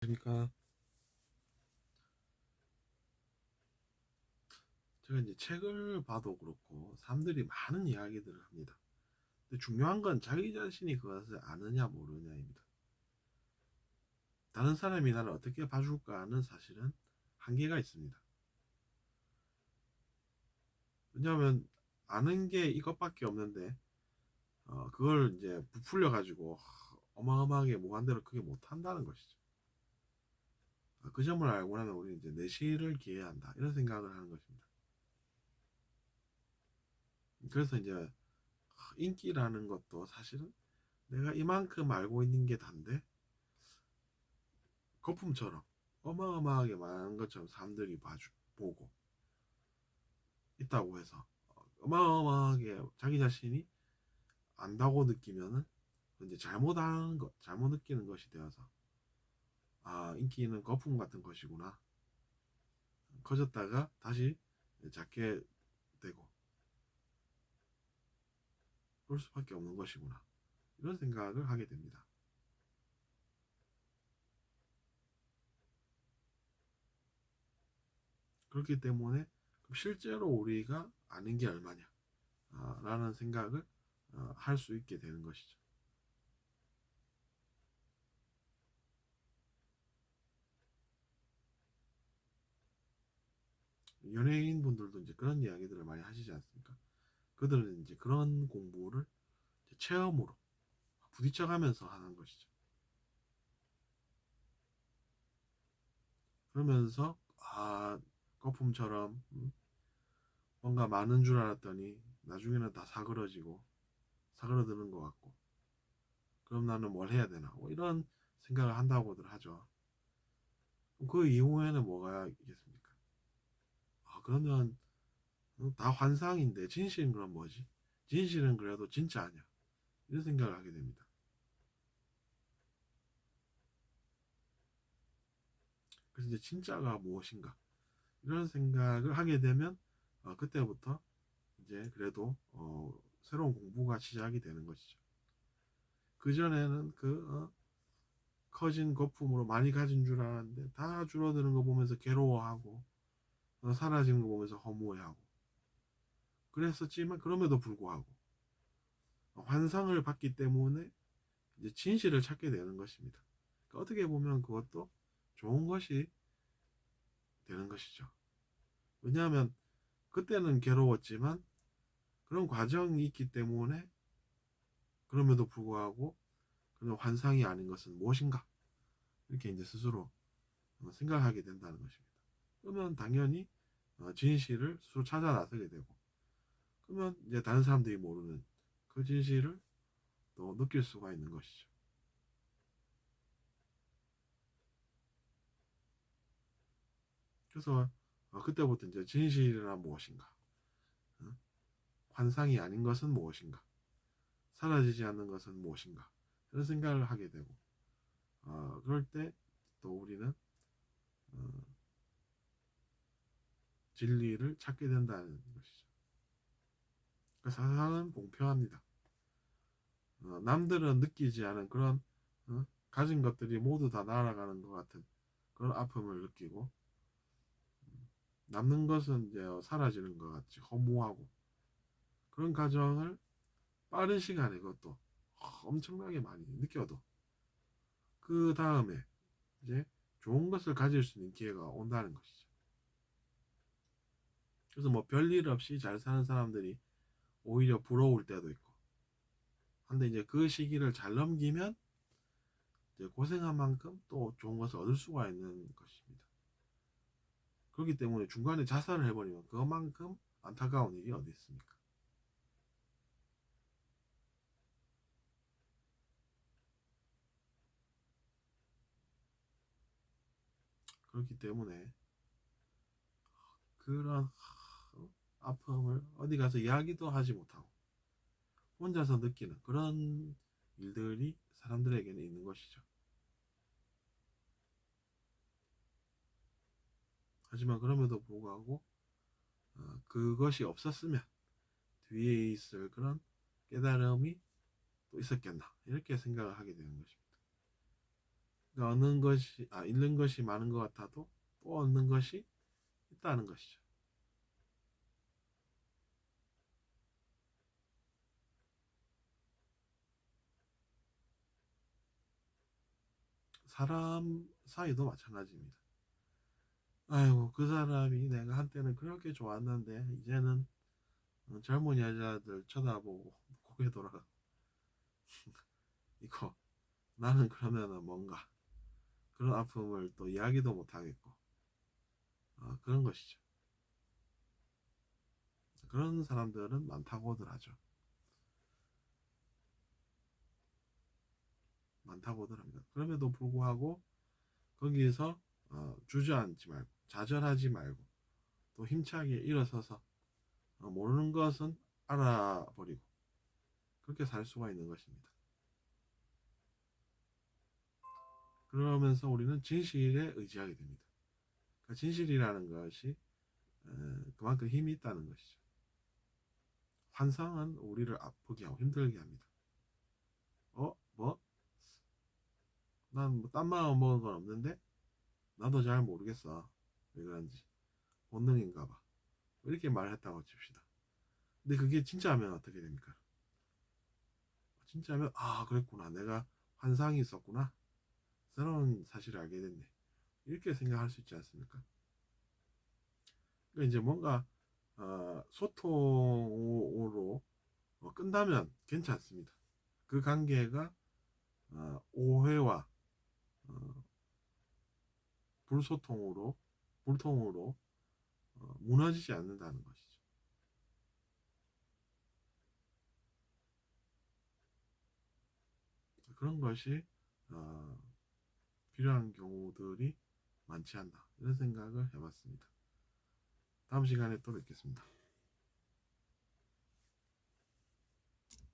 그러니까 제가 이제 책을 봐도 그렇고 사람들이 많은 이야기들을 합니다. 근데 중요한 건 자기 자신이 그것을 아느냐 모르느냐입니다. 다른 사람이 나를 어떻게 봐줄까는 사실은 한계가 있습니다. 왜냐하면 아는 게 이것밖에 없는데 그걸 이제 부풀려 가지고 어마어마하게 무한대로 크게 못한다는 것이죠. 그 점을 알고 나면 우리는 이제 내실을 기해야 한다 이런 생각을 하는 것입니다. 그래서 이제 인기라는 것도 사실은 내가 이만큼 알고 있는 게 단데 거품처럼 어마어마하게 많은 것처럼 사람들이 보고 있다고 해서 어마어마하게 자기 자신이 안다고 느끼면은 이제 잘못하는 것, 잘못 느끼는 것이 되어서 인기는 거품 같은 것이구나. 커졌다가 다시 작게 되고 그럴 수밖에 없는 것이구나. 이런 생각을 하게 됩니다. 그렇기 때문에 실제로 우리가 아는 게 얼마냐 라는 생각을 할 수 있게 되는 것이죠. 연예인 분들도 이제 그런 이야기들을 많이 하시지 않습니까? 그들은 이제 그런 공부를 이제 체험으로 부딪혀가면서 하는 것이죠. 그러면서 거품처럼 뭔가 많은 줄 알았더니 나중에는 다 사그러지고 사그러드는 것 같고 그럼 나는 뭘 해야 되나 뭐 이런 생각을 한다고들 하죠. 그 이후에는 뭐가 있겠습니까? 그러면 다 환상인데 진실은 그럼 뭐지? 진실은 그래도 진짜 아니야. 이런 생각을 하게 됩니다. 그래서 이제 진짜가 무엇인가 이런 생각을 하게 되면 그때부터 이제 그래도 새로운 공부가 시작이 되는 것이죠. 그전에는 커진 거품으로 많이 가진 줄 알았는데 다 줄어드는 거 보면서 괴로워하고 사라지는 거 보면서 허무해하고 그랬었지만 그럼에도 불구하고 환상을 받기 때문에 이제 진실을 찾게 되는 것입니다. 그러니까 어떻게 보면 그것도 좋은 것이 되는 것이죠. 왜냐하면 그때는 괴로웠지만 그런 과정이 있기 때문에 그럼에도 불구하고 그런 환상이 아닌 것은 무엇인가 이렇게 이제 스스로 생각하게 된다는 것입니다. 그러면 당연히 진실을 스스로 찾아 나서게 되고 그러면 이제 다른 사람들이 모르는 그 진실을 또 느낄 수가 있는 것이죠. 그래서 그때부터 이제 진실이란 무엇인가, 어? 환상이 아닌 것은 무엇인가, 사라지지 않는 것은 무엇인가 이런 생각을 하게 되고 그럴 때 또 우리는 어, 진리를 찾게 된다는 것이죠. 그러니까 세상은 공평합니다. 남들은 느끼지 않은 그런 가진 것들이 모두 다 날아가는 것 같은 그런 아픔을 느끼고 남는 것은 이제 사라지는 것 같이 허무하고 그런 과정을 빠른 시간에 그것도 엄청나게 많이 느껴도 그 다음에 이제 좋은 것을 가질 수 있는 기회가 온다는 것이죠. 그래서 뭐 별일 없이 잘 사는 사람들이 오히려 부러울 때도 있고 한데 이제 그 시기를 잘 넘기면 이제 고생한 만큼 또 좋은 것을 얻을 수가 있는 것입니다. 그렇기 때문에 중간에 자살을 해버리면 그만큼 안타까운 일이 어디 있습니까? 그렇기 때문에 그런 아픔을 어디 가서 이야기도 하지 못하고 혼자서 느끼는 그런 일들이 사람들에게는 있는 것이죠. 하지만 그럼에도 불구하고 그것이 없었으면 뒤에 있을 그런 깨달음이 또 있었겠나 이렇게 생각을 하게 되는 것입니다. 그러니까 잃는 것이 많은 것 같아도 또 얻는 것이 있다는 것이죠. 사람 사이도 마찬가지입니다. 아이고, 그 사람이 내가 한때는 그렇게 좋았는데 이제는 젊은 여자들 쳐다보고 고개 돌아가. 이거 나는 그러면은 뭔가 그런 아픔을 또 이야기도 못 하겠고, 그런 것이죠. 그런 사람들은 많다고들 하죠. 많다고들 합니다. 그럼에도 불구하고 거기에서 주저앉지 말고 좌절하지 말고 또 힘차게 일어서서 모르는 것은 알아버리고 그렇게 살 수가 있는 것입니다. 그러면서 우리는 진실에 의지하게 됩니다. 그러니까 진실이라는 것이 그만큼 힘이 있다는 것이죠. 환상은 우리를 아프게 하고 힘들게 합니다. 뭐? 난 뭐 딴 마음 먹은 건 없는데 나도 잘 모르겠어. 왜 그런지 본능인가 봐. 이렇게 말했다고 칩시다. 근데 그게 진짜면 어떻게 됩니까? 진짜면 그랬구나. 내가 환상이 있었구나. 새로운 사실을 알게 됐네. 이렇게 생각할 수 있지 않습니까? 그러니까 이제 뭔가 소통으로 끝나면 괜찮습니다. 그 관계가 오해와 어, 불소통으로 불통으로 무너지지 않는다는 것이죠. 그런 것이 어, 필요한 경우들이 많지 않나 이런 생각을 해봤습니다. 다음 시간에 또 뵙겠습니다.